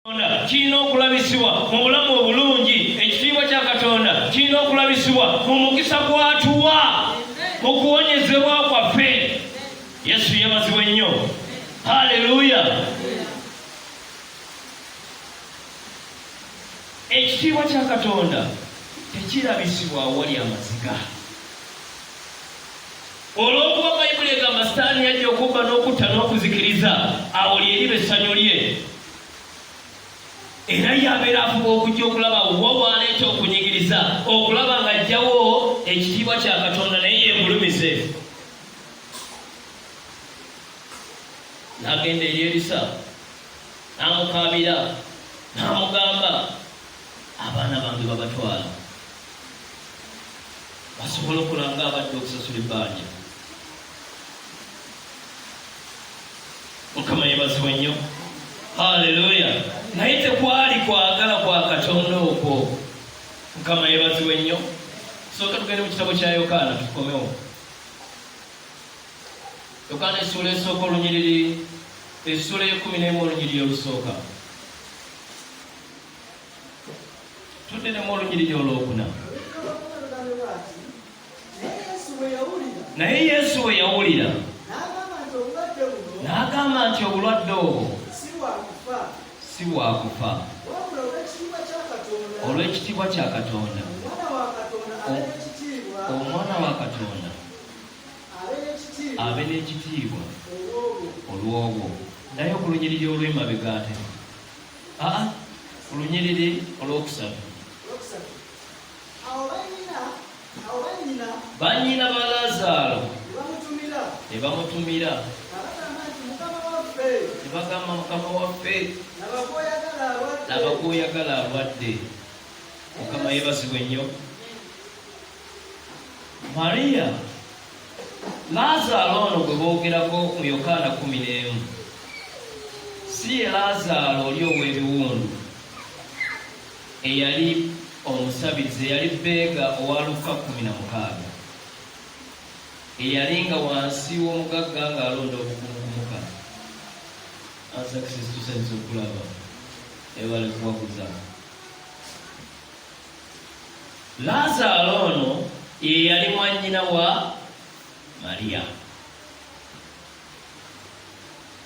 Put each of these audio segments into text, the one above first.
kirina okulabisibwa mu bulamu obulungi. Ekitiibwa kya Katonda kirina okulabisibwa mu mukisa gw'atuwa mu kuwonyezebwa kwaffe. Yesu yabazibwa nnyo. Haleluya. Ekitiibwa kya Katonda tekirabisibwa awali amaziga. Olw'okuba Bayibuli egamba Sitaani yajja okubba n'okutta n'okuzikiriza, awo lyeriba essanyu lye. Era yabeera afuba okujja okulaba wa bw'aleeta okunyigiriza, okulaba ng'ajjawo ekitiibwa kya Katonda naye yeemulumize. N'agenda eri Erisa n'amukaabira n'amugamba, abaana bange babatwala basobole okulanga abadde okusasula ebbanja. Mukama yeebazibwe nnyo. Haleluya. Naye tekwali kwagala kwa Katonda okwo. Mukama yeebazibwe nnyo. Sooka tugende mu kitabo kya Yokaana tukomewo. Yokaana essula esooka olunyiriri, essula y'e11 olunyiriri olusooka. Tuddemu olunyiriri olwokuna. Naye Yesu bwe yawulira n'agamba nti obulwadde obwo si bwakufa, olw'ekitiibwa kya Katonda, omwana wa Katonda abe n'ekitiibwa olw'obwo. Naye ku lunyiriri olw'emabega ate, olunyiriri olwokusatu, bannyina ba Laazaalo ne bamutumira ne bagamba, Mukama waffe, laba gw'oyagala alwadde. Mukama yeebazibwe nnyo. Mariya, Laazaalo ono gwe boogerako mu Yokaana 11 si ye Laazaalo oli ow'ebiwundu eyali omusabiriza, eyali bbeega owa Luka 16, eyali nga wansi w'omugagga ng'alonda obukumuka. Asa Kristo senza okulaba ebale kuwaguza. Laazaalo ono ye yali mwannyina wa Mariya.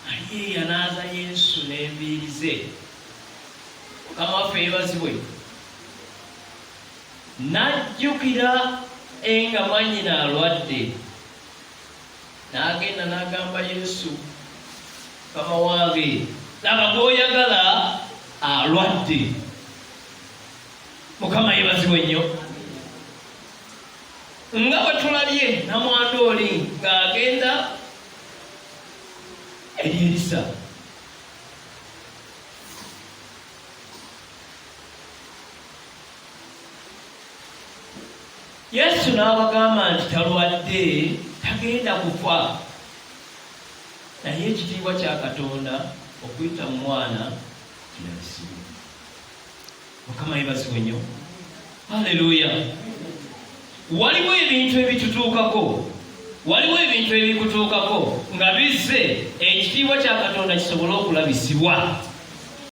Mariya yanaaza Yesu n'enviiri ze. Mukama waffe yeebazibwe. N'ajjukira nga mwannyina alwadde, n'agenda n'agamba Yesu, Mukama wange, laba gw'oyagala alwadde. Mukama yeebazibwe nnyo. Nga bwe tulabye namwandu oli ng'agenda eri Erisa. Yesu n'abagamba nti talwadde, tagenda kufa. Naye ekitiibwa kya Katonda okuyita mu mwana kirabisibwa. Mukama yeebazibwe nnyo. Haleluya. Waliwo ebintu ebitutuukako, waliwo ebintu ebikutuukako nga bizze ekitiibwa kya Katonda kisobole okulabisibwa.